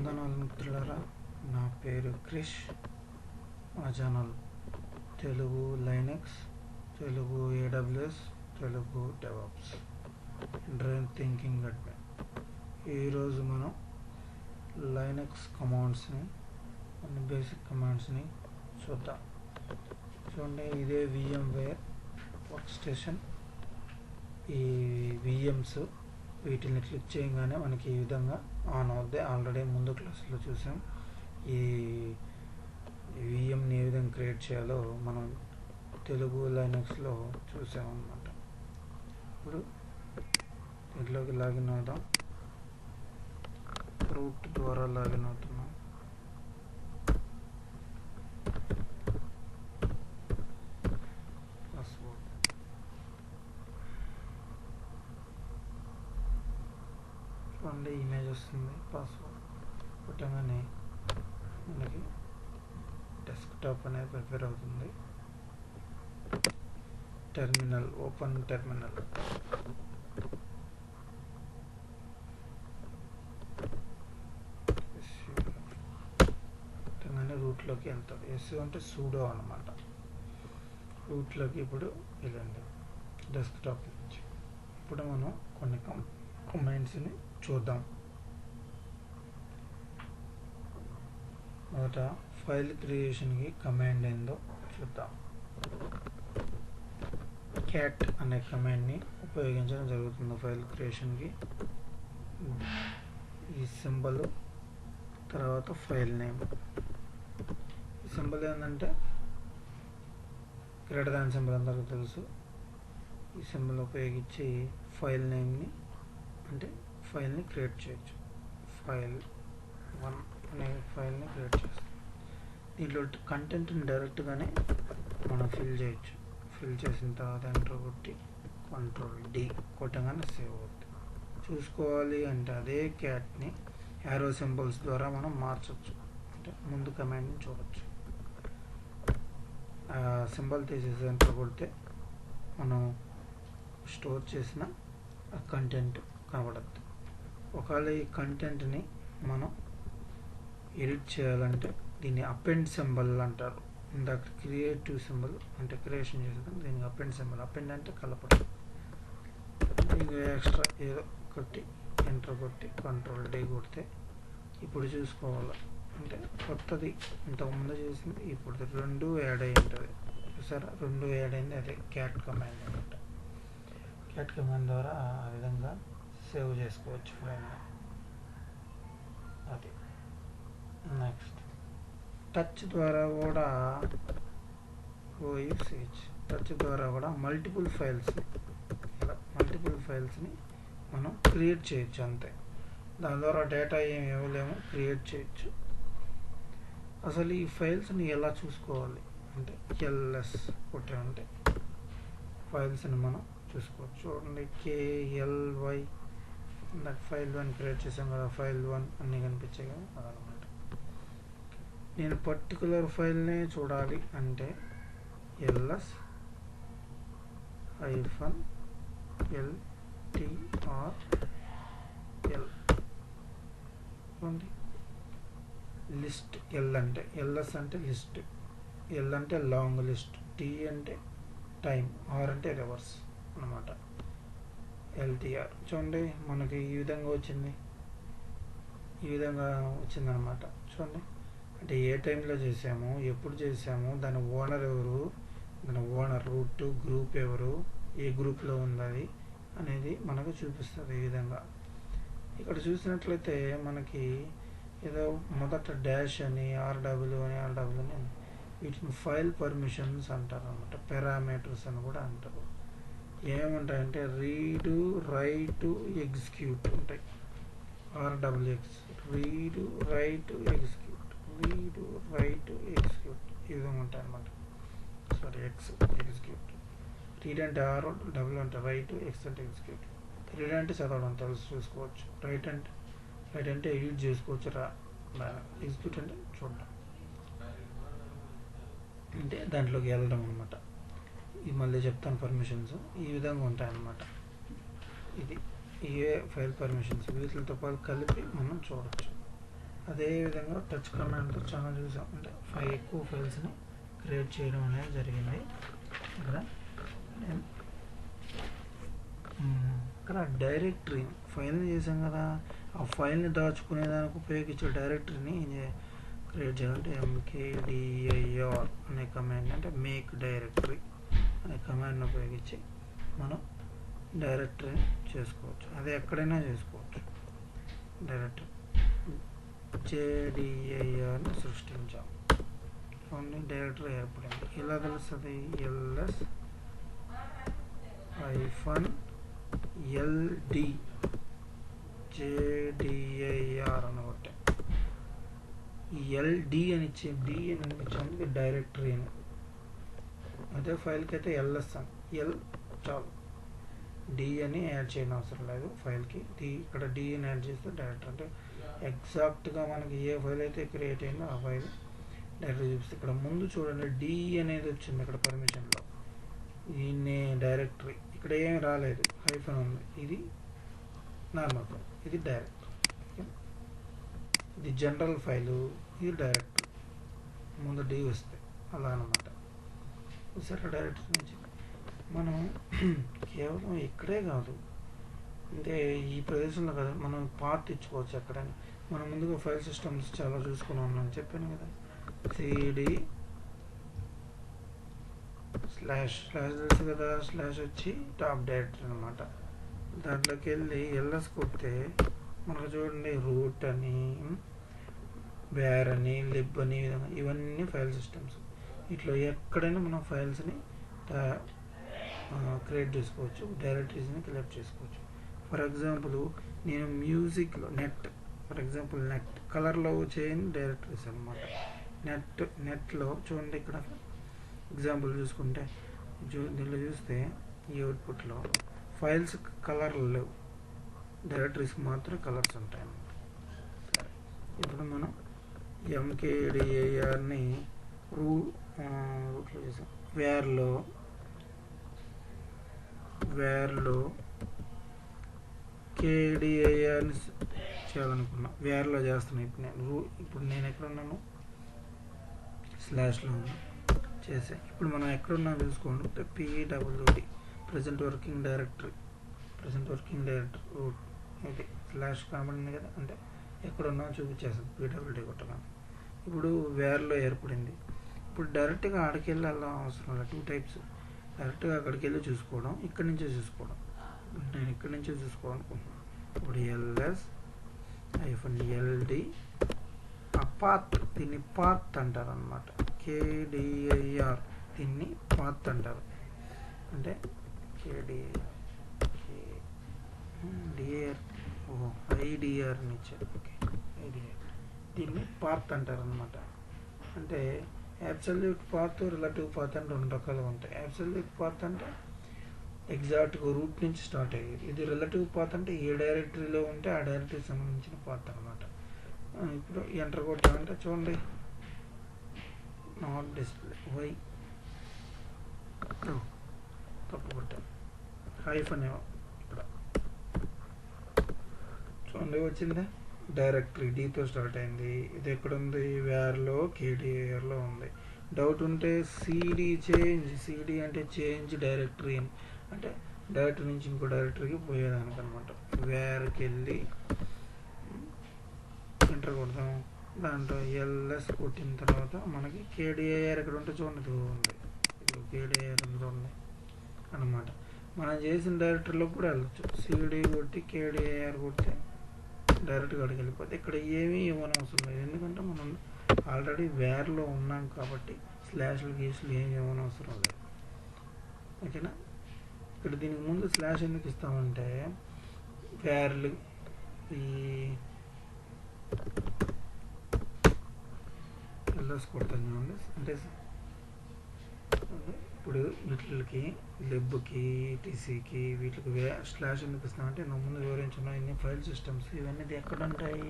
వందనాలు మిత్రులారా, నా పేరు క్రిష్. మా channel Telugu Linux, Telugu AWS, Telugu DevOps, drive thinking admin. ఈరోజు మనం లైనక్స్ కమాండ్స్ని, కొన్ని బేసిక్ కమాండ్స్ని చూద్దాం. చూడండి, ఇదే VMware వర్క్ స్టేషన్. ఈ VMs వీటిని క్లిక్ చేయగానే మనకి ఈ విధంగా ఆన్ అవుద్ది. ఆల్రెడీ ముందు క్లాసులో చూసాం. ఈ VMని ఏ విధంగా క్రియేట్ చేయాలో మనం తెలుగు లైనక్స్లో చూసామన్నమాట. ఇప్పుడు దీంట్లోకి లాగిన్ అవుదాం. రూట్ ద్వారా లాగిన్ అవుతున్నాం. పాస్వర్డ్ చూడండి, ఇమేజ్ వస్తుంది. పాస్వర్డ్ కొట్టగానే మనకి డెస్క్టాప్ అనేది ప్రిపేర్ అవుతుంది. Terminal open terminal. కొట్టగానే రూట్లోకి వెళ్తుంది. ఎస్ అంటే సూడో అన్నమాట. రూట్లోకి ఇప్పుడు వెళ్ళండి డెస్క్టాప్ నుంచి. ఇప్పుడు మనం కొన్ని కమాండ్స్ని చూద్దాం. మొదట ఫైల్ క్రియేషన్కి కమాండ్ ఏందో చూద్దాం. క్యాట్ అనే కమాండ్ని ఉపయోగించడం జరుగుతుంది ఫైల్ క్రియేషన్కి. ఈ సింబల్ తర్వాత ఫైల్ నేమ్. ఈ సింబల్ ఏంటంటే గ్రేటర్ దాన్ సింబల్ అందరికీ తెలుసు. ఈ సింబల్ ఉపయోగించి ఫైల్ నేమ్ని అంటే ఫైల్ని క్రియేట్ చేయొచ్చు. file1 అనే ఫైల్ని క్రియేట్ చేస్తాం. దీంట్లో కంటెంట్ని డైరెక్ట్గానే మనం ఫిల్ చేయొచ్చు. ఫిల్ చేసిన తర్వాత ఎంటర్ కొట్టి Ctrl+D కొట్టగానే సేవ్ అవుతుంది. చూసుకోవాలి అంటే అదే క్యాట్ని యారో సింబల్స్ ద్వారా మనం మార్చవచ్చు. అంటే ముందు కమాండ్ని చూడవచ్చు. సింబల్ తీసేసి ఎంటర్ కొడితే మనం స్టోర్ చేసిన కంటెంట్ కనబడుతుంది. ఒకవేళ ఈ కంటెంట్ని మనం ఎడిట్ చేయాలంటే దీన్ని అపెండ్ సింబల్ అంటారు. ఇందాక క్రియేటివ్ సింబల్ అంటే క్రియేషన్ చేసేది, దీనికి అపెండ్ సింబల్. అపెండ్ అంటే కలపడం. ఇంకా ఎక్స్ట్రా ఏదో కొట్టి ఎంటర్ కొట్టి Ctrl+D కొడితే ఇప్పుడు చూసుకోవాలి అంటే కొత్తది ఇంతకుముందు చేసింది ఇప్పుడు రెండు యాడ్ అయి ఉంటుంది. చూసారా, రెండు యాడ్ అయింది. అదే క్యాట్ కమాండ్ అనమాట. క్యాట్ కమాండ్ ద్వారా ఆ విధంగా సేవ్ చేసుకోవచ్చు ఫైల్ని. అది నెక్స్ట్ టచ్ ద్వారా కూడా టచ్ ద్వారా కూడా మల్టిపుల్ ఫైల్స్ని మనం క్రియేట్ చేయొచ్చు. అంతే, దాని ద్వారా డేటా ఏమి ఇవ్వలేము, క్రియేట్ చేయొచ్చు. అసలు ఈ ఫైల్స్ని ఎలా చూసుకోవాలి అంటే LS కొట్టామంటే ఫైల్స్ని మనం చూసుకోవచ్చు. చూడండి, KLY file1 క్రియేట్ చేసాం కదా, file1 అన్నీ కనిపించాయి కదా, అదనమాట. నేను పర్టికులర్ ఫైల్నే చూడాలి అంటే LS-LTRL లిస్ట్. L అంటే LS అంటే లిస్ట్, L అంటే లాంగ్ లిస్ట్, T అంటే టైం, R అంటే రివర్స్ అన్నమాట. LTR చూడండి, మనకి ఈ విధంగా వచ్చిందనమాట. చూడండి, అంటే ఏ టైంలో చేసాము, ఎప్పుడు చేసాము, దాని ఓనర్ ఎవరు, దాని ఓనర్ రూట్, గ్రూప్ ఎవరు, ఏ గ్రూప్లో ఉంది అనేది మనకు చూపిస్తుంది. ఈ విధంగా ఇక్కడ చూసినట్లయితే మనకి ఏదో మొదట డాష్ అని RW అని వీటిని ఫైల్ పర్మిషన్స్ అంటారు అనమాట. పారామీటర్స్ అని కూడా అంటారు. ఏముంటాయంటే రీడు, రైటు, ఎగ్జిక్యూట్ ఉంటాయి. RWX read, write, execute, read, write, execute ఈ విధంగా ఉంటాయి అన్నమాట. Sorry, execute. రీడ్ అంటే R, W అంటే రైట్, X అంటే ఎగ్జిక్యూట్. రీడ్ అంటే చదవడం తెలుసు, చూసుకోవచ్చు. రైట్ అంటే ఎడిట్ చేసుకోవచ్చు. ఎగ్జిక్యూట్ అంటే చూడడం, అంటే దాంట్లోకి వెళ్ళడం అనమాట. ఇది మళ్ళీ చెప్తాను. పర్మిషన్స్ ఈ విధంగా ఉంటాయన్నమాట. ఇది ఏ ఫైల్ పర్మిషన్స్ వీటితో పాటు కలిపి మనం చూడవచ్చు. అదేవిధంగా టచ్ కమాండ్తో చాలా చూసాం, అంటే ఎక్కువ ఫైల్స్ని క్రియేట్ చేయడం అనేది జరిగింది. ఇక్కడ డైరెక్టరీ ఫైల్ని చేసాం కదా, ఆ ఫైల్ని దాచుకునేదానికి ఉపయోగించే డైరెక్టరీని క్రియేట్ చేయాలంటే mkdir అనే కమాండ్, అంటే మేక్ డైరెక్టరీ అనే కమాండ్ని ఉపయోగించి మనం డైరెక్టరీని చేసుకోవచ్చు. అది ఎక్కడైనా చేసుకోవచ్చు. డైరెక్టరీ JDIRని సృష్టించాం. ఓన్లీ డైరెక్టరీ ఏర్పడింది. ఇలా తెలుస్తుంది ls -ld JDIR అని ఒకటి. ఈ LD అని ఇచ్చే D అని ఇచ్చేందుకు డైరెక్టరీ అని. అదే ఫైల్కి అయితే ls అని L చాలు, D అని యాడ్ చేయడం అవసరం లేదు ఫైల్కి. ఇక్కడ D అని యాడ్ చేస్తే డైరెక్టరీ, అంటే ఎగ్జాక్ట్గా మనకి ఏ ఫైల్ అయితే క్రియేట్ అయిందో ఆ ఫైల్ డైరెక్టరీ చూపిస్తే. ఇక్కడ ముందు చూడండి D అనేది వచ్చింది ఇక్కడ పర్మిషన్లో, దీన్ని డైరెక్టరీ. ఇక్కడ ఏమి రాలేదు, హైఫన్ ఉంది. ఇది నార్మల్ ఫైల్, ఇది డైరెక్టరీ. ఇది జనరల్ ఫైలు, ఇది డైరెక్టరీ. ముందు D వస్తే అలా అనమాట. సరే, డైరెక్టరీ నుంచి మనం కేవలం ఇక్కడే కాదు, అంటే ఈ ప్రదేశంలో కదా మనం పాత్ ఇచ్చుకోవచ్చు ఎక్కడైనా. మనం ముందుగా ఫైల్ సిస్టమ్స్ చాలా చూసుకున్నాం అని చెప్పాను కదా. cd స్లాష్ తెలుసు కదా, స్లాష్ వచ్చి టాప్ డైరెక్టరీ అనమాట. దాంట్లోకి వెళ్ళి ls కొడితే మనకు చూడండి రూట్ అని, వేర్ అని, లిబ్ అని, ఇవన్నీ ఫైల్ సిస్టమ్స్. ఇట్లా ఎక్కడైనా మనం ఫైల్స్ని క్రియేట్ చేసుకోవచ్చు, డైరెక్టరీస్ని క్రియేట్ చేసుకోవచ్చు. ఫర్ ఎగ్జాంపుల్ నేను మ్యూజిక్లో నెట్ కలర్లో చేయని డైరెక్టరీస్ అనమాట. నెట్లో చూడండి, ఇక్కడ ఎగ్జాంపుల్ చూసుకుంటే దీనిలో చూస్తే ఈ అవుట్పుట్లో ఫైల్స్ కలర్లు లేవు, డైరెక్టరీస్కి మాత్రం కలర్స్ ఉంటాయి అన్నమాట. సరే, ఇప్పుడు మనం mkdirని రూట్లో చేసాం. వేర్లో KDIRని చేయాలనుకున్నా, వేర్లో చేస్తున్నాను. ఇప్పుడు నేను ఎక్కడ ఉన్నాను, స్లాష్లో ఉన్నాను చేసాను. ఇప్పుడు మనం ఎక్కడున్నా చూసుకోండి, PWD present working directory root, ఇది స్లాష్ కనబడింది కదా, అంటే ఎక్కడున్నా చూపించేస్తుంది PWD కొట్టగానే. ఇప్పుడు వేర్లో ఏర్పడింది. ఇప్పుడు డైరెక్ట్గా ఆడికి వెళ్ళి వెళ్ళడం అవసరం లేదు. 2 టైప్స్, డైరెక్ట్గా అక్కడికి వెళ్ళి చూసుకోవడం, ఇక్కడి నుంచే చూసుకోవడం. నేను ఇక్కడి నుంచే చూసుకోవాలనుకుంటున్నాను. ఇప్పుడు ls-ld ఆ పాత్, దీన్ని పాత్ అంటారు అనమాట. KDIR దీన్ని పాత్ అంటారు, అంటే IDR అని ఇచ్చారు. ఓకే, IDR దీన్ని పాత్ అంటారు అనమాట. అంటే అబ్సల్యూట్ పాత్, రిలేటివ్ పాత్ అని 2 రకాలుగా ఉంటాయి. అబ్సల్యూట్ పాత్ అంటే ఎగ్జాక్ట్గా రూట్ నుంచి స్టార్ట్ అయ్యేది. ఇది రిలేటివ్ పాత్ అంటే ఏ డైరెక్టరీలో ఉంటే ఆ డైరెక్టరీకి సంబంధించిన పాత్ అనమాట. ఇప్పుడు ఎంటర్ కొట్టామంటే చూడండి, నాట్ డిస్ప్లే వై తప్పు కొట్టాను, హైఫన్ ఇక్కడ చూడండి వచ్చిందా, డైరెక్టరీ Dతో స్టార్ట్ అయింది. ఇది ఎక్కడ ఉంది, వేర్లో KDIRలో ఉంది. డౌట్ ఉంటే CD అంటే చేంజ్ డైరెక్టరీ అని, అంటే డైరెక్టరీ నుంచి ఇంకో డైరెక్టరీకి పోయేదానికి అనమాట. వేర్కి వెళ్ళి ఎంటర్ కొడతాం. దాంట్లో ls కొట్టిన తర్వాత మనకి KDIR ఎక్కడ ఉంటే చూడండి ఉంది, ఇప్పుడు KDIR చూడండి అనమాట. మనం చేసిన డైరెక్టరీలో కూడా వెళ్ళచ్చు. CD కొట్టి KDIR కొడితే డైరెక్ట్గా అక్కడికి వెళ్ళిపోతే ఇక్కడ ఏమీ ఇవ్వనవసరం లేదు, ఎందుకంటే మనం ఆల్రెడీ వేర్లో ఉన్నాం కాబట్టి స్లాష్లు గీస్లు ఏమి ఇవ్వనవసరం లేదు. ఓకేనా. ఇక్కడ దీనికి ముందు స్లాష్ ఎందుకు ఇస్తామంటే వేర్లు ఈ ls కొడతాం చూడండి, అంటే ఇప్పుడు వీటికి లిబ్కి, టీసీకి, వీటికి స్లాష్ ఎందుకు ఇస్తామంటే నేను ముందు వివరించిన ఇన్ని ఫైల్ సిస్టమ్స్ ఇవన్నీ ఎక్కడ ఉంటాయి,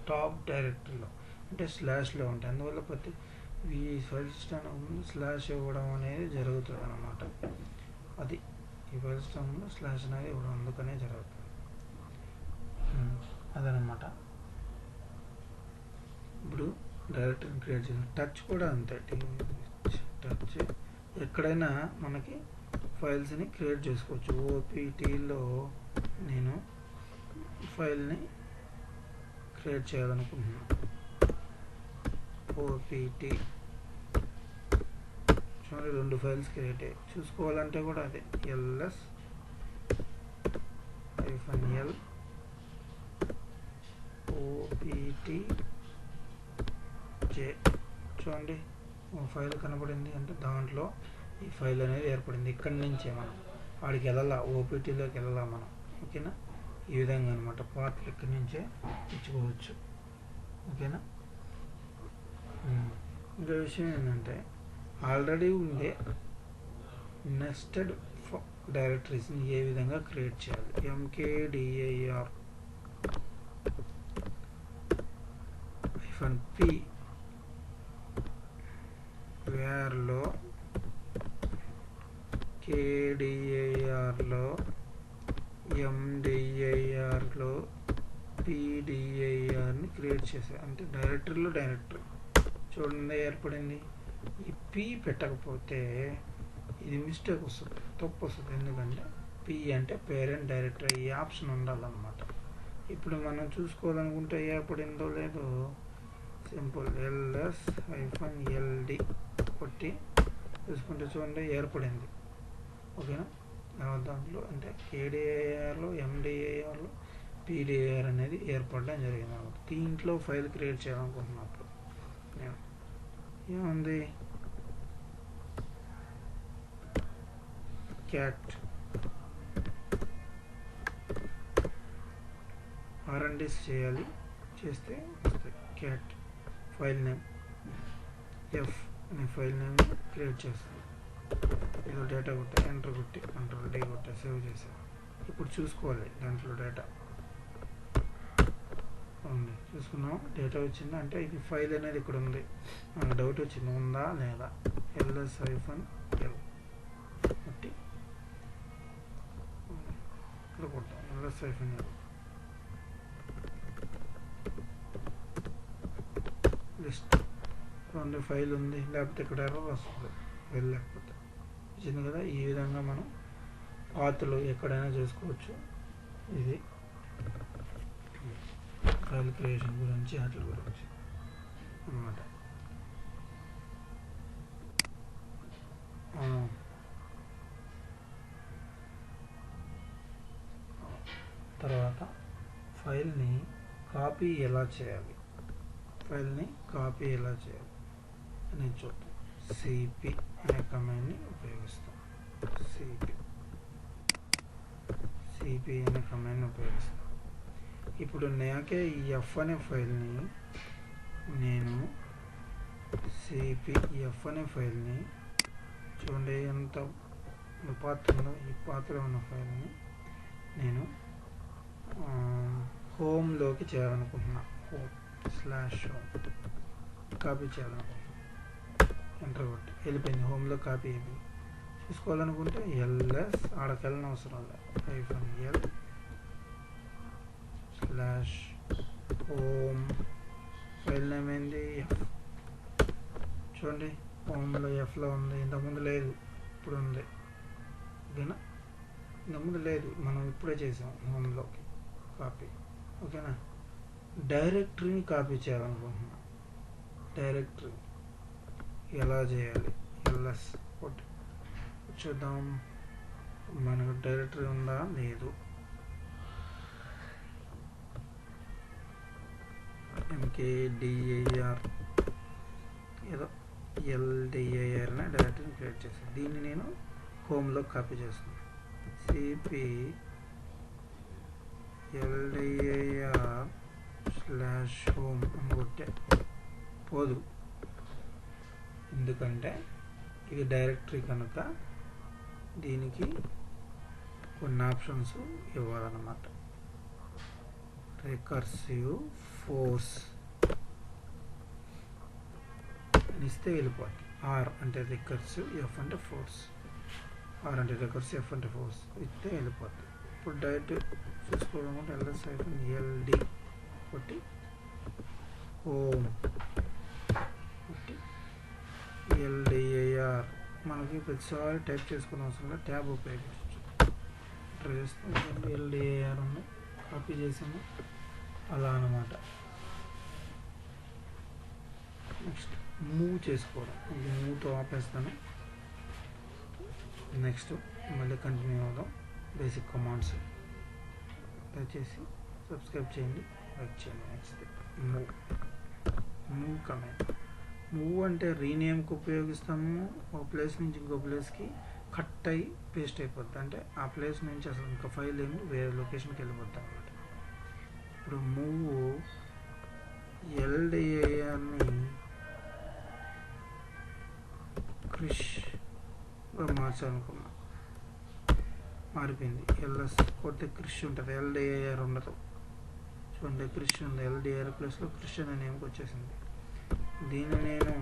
టాప్ డైరెక్టరీలో, అంటే స్లాష్లో ఉంటాయి. అందువల్ల ప్రతి ఈ ఫైల్ సిస్టమ్ ముందు స్లాష్ ఇవ్వడం అనేది జరుగుతుంది అన్నమాట. అది ఈ ఫైల్ సిస్టమ్ ముందు స్లాష్ అనేది ఇవ్వడం అందుకనే జరుగుతుంది, అదనమాట. డైరెక్టరీని క్రియేట్ చేసాం. టచ్ కూడా అంతే, టచ్ ఎక్కడైనా మనకి ఫైల్స్ని క్రియేట్ చేసుకోవచ్చు. ఓపీటీలో నేను ఫైల్ని క్రియేట్ చేయాలనుకుంటున్నాను. ఓపీటీ చూడండి, 2 ఫైల్స్ క్రియేట్ అయ్యాయి. చూసుకోవాలంటే కూడా అదే ls-l optj. చూడండి, ఫైల్ కనపడింది అంటే దాంట్లో ఈ ఫైల్ అనేది ఏర్పడింది. ఇక్కడి నుంచే మనం వాడికి వెళ్ళాలా, ఓపీటీలోకి వెళ్ళాలా మనం. ఓకేనా, ఈ విధంగా అనమాట పాత్ ఇక్కడి నుంచే ఇచ్చుకోవచ్చు. ఓకేనా. ఇంకో విషయం ఏంటంటే ఆల్రెడీ ఉండే నెస్టెడ్ డైరెక్టరీస్ని ఏ విధంగా క్రియేట్ చేయాలి. mkdir -p వేర్లో kdirలో mdirలో pdirని క్రియేట్ చేసే అంటే డైరెక్టరీలో డైరెక్టరీ చూడండి ఏర్పడింది. ఈ పి పెట్టకపోతే ఇది మిస్టేక్ వస్తుంది, తప్పు వస్తుంది. ఎందుకంటే పి అంటే పేరెంట్ డైరెక్టరీ, ఈ ఆప్షన్ ఉండాలన్నమాట. ఇప్పుడు మనం చూసుకోవాలనుకుంటే ఏర్పడిందో లేదో సింపుల్ ls-ld కొట్టి చూసుకుంటే చూడండి ఏర్పడింది. ఓకేనా, దాంట్లో అంటే kdirలో mdirలో pdir అనేది ఏర్పడడం జరిగింది అనమాట. దీంట్లో ఫైల్ క్రియేట్ చేయాలనుకుంటున్నప్పుడు నేను ఏముంది క్యాట్ R&Ds చేయాలి, చేస్తే వస్తాయి. క్యాట్ ఫైల్ నేమ్ ఎఫ్ అనే ఫైల్ నేమ్ క్రియేట్ చేస్తాను. ఏదో డేటా కొట్టి ఎంటర్ కొట్టి కంట్రోల్ డి కొట్టి సేవ్ చేశాను. ఇప్పుడు చూసుకోవాలి దాంట్లో డేటా ఉంది. చూసుకున్నాం, డేటా వచ్చింది అంటే ఇది ఫైల్ అనేది ఇక్కడ ఉంది. మనకు డౌట్ వచ్చింది ఉందా లేదా. ls-l కొట్టి ఇక్కడ కొట్టాం. ls-l లిస్ట్ రెండు ఫైల్ ఉంది, లేకపోతే ఇక్కడ ఎర్రర్ వస్తుంది వెళ్ళలేకపోతే. వచ్చింది కదా. ఈ విధంగా మనం పాత్రలు ఎక్కడైనా చేసుకోవచ్చు. ఇది ఫైల్ క్రియేషన్ గురించి వాటి గురించి అన్నమాట. తర్వాత ఫైల్ని కాపీ ఎలా చేయాలి, అనేది చూద్దాం. cp అనే కమాండ్ని ఉపయోగిస్తాం. cp అనే కమాండ్ని ఉపయోగిస్తాం. ఇప్పుడు నాకే ఈ f అనే ఫైల్ని నేను cpf అనే ఫైల్ని చూడండి ఎంత పాత్ర ఉందో. ఈ పాత్రలో ఉన్న ఫైల్ని నేను హోమ్లోకి చేయాలనుకుంటున్నా. home/home కాపీ చేయాలనుకుంటున్నా. ఎంటర్ కొట్టి వెళ్ళిపోయింది, హోమ్లో కాపీ అయిపోయింది. చూసుకోవాలనుకుంటే ls ఆడకి వెళ్ళిన అవసరం లేదు, -l/home ఫైల్ నేమ్ ఏంది ఎఫ్. చూడండి హోమ్లో ఎఫ్లో ఉంది, ఇంతకుముందు లేదు, ఇప్పుడు ఉంది. ఓకేనా, ఇంతకుముందు లేదు, మనం ఇప్పుడే చేసాం హోమ్లోకి కాపీ. ఓకేనా, డైరెక్టరీని కాపీ చేయాలనుకుంటున్నాం. డైరెక్టరీ ఎలా చేయాలి, ls కొట్టి చూద్దాం మనకు డైరెక్టరీ ఉందా లేదు. mkdir ఏదో LDIR అనే డైరెక్టరీని క్రియేట్ చేస్తాను. దీన్ని నేను హోమ్లో కాపీ చేస్తాను. cp LDIR/home అని కొట్టే పోదు, ఎందుకంటే ఇది డైరెక్టరీ కనుక దీనికి కొన్ని ఆప్షన్స్ ఇవ్వాలన్నమాట. రికర్సివ్ ఫోర్స్ అని ఇస్తే వెళ్ళిపోతుంది. ఆర్ అంటే రికర్సివ్, ఎఫ్ అంటే ఫోర్స్. ఆర్ అంటే రికర్సివ్, ఎఫ్ అంటే ఫోర్స్ ఇస్తే వెళ్ళిపోతుంది. ఇప్పుడు డైరెక్ట్ చూసుకోవాలనుకుంటే ls-ld కొట్టి హోమ్ ఎల్డిఏఆర్ మనకి ప్రతిసారి టైప్ చేసుకునే అవసరం ట్యాబ్ ఉపయోగించవచ్చు. ట్రై చేస్తాం. ఎల్డిఏఆర్ ఉంది, కాపీ చేసాము అలా అన్నమాట. నెక్స్ట్ మూవ్ చేసుకోవడం, ఇది మూవ్తో ఆపేస్తాను. నెక్స్ట్ మళ్ళీ కంటిన్యూ అవుదాం. బేసిక్ కమాండ్స్ దయచేసి సబ్స్క్రైబ్ చేయండి, లైక్ చేయండి. Next move command. మూవ్ అంటే రీనేమ్కి ఉపయోగిస్తాము. ఒక ప్లేస్ నుంచి ఇంకో ప్లేస్కి కట్ అయ్యి పేస్ట్ అయిపోద్ది, అంటే ఆ ప్లేస్ నుంచి అసలు ఇంకా ఫైల్ ఏమి వేరే లొకేషన్కి వెళ్ళిపోద్ది అన్నమాట. ఇప్పుడు మూవ్ ఎల్డిఏఆర్ని క్రిష్ మార్చాలనుకున్నా, మారిపోయింది. ఎల్ఎస్ కొడితే క్రిష్ ఉంటుంది, ఎల్డిఏఆర్ ఉండదు. చూడండి క్రిష్ ఉంది, ఎల్డిఏఆర్ ప్లేస్లో క్రిష్ అనే నేమ్కి వచ్చేసింది. దీన్ని నేను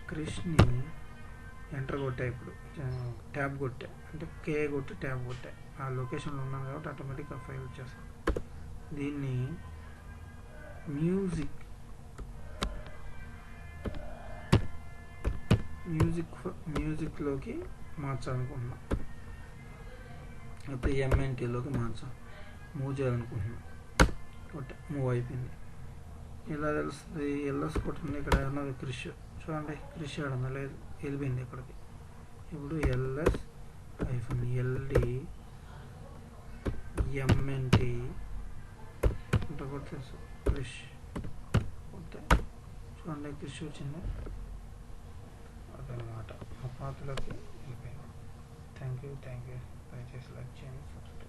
క్రిష్ని ఎంటర్ కొట్టా, ఇప్పుడు ట్యాబ్ కొట్టా, అంటే కే కొట్టి ట్యాబ్ కొట్టా. ఆ లొకేషన్లో ఉన్నాను కాబట్టి ఆటోమేటిక్గా ఫైల్ వచ్చేస్తాను. దీన్ని మ్యూజిక్లోకి మార్చాలనుకుంటున్నా, అయితే ఎంఎన్టీలోకి మూవ్ చేయాలనుకుంటున్నా. కొట్ట మూవ్ అయిపోయింది. ఇలా తెలుస్తుంది. ఎల్ఎస్ కొట్టింది, ఇక్కడ ఉన్నది క్రిష్. చూడండి క్రిష్ ఆడుందా, లేదు, వెళ్ళిపోయింది ఇక్కడికి. ఇప్పుడు ఎల్ఎస్ -LD MNT ఇంత కొడితే క్రిష్ కొడితే చూడండి క్రిష్ వచ్చింది. అదనమాట, ఆ పాత్రలోకి వెళ్ళిపోయింది. Thank you. దయచేసి లైక్ చేయండి, సబ్స్క్రైబ్.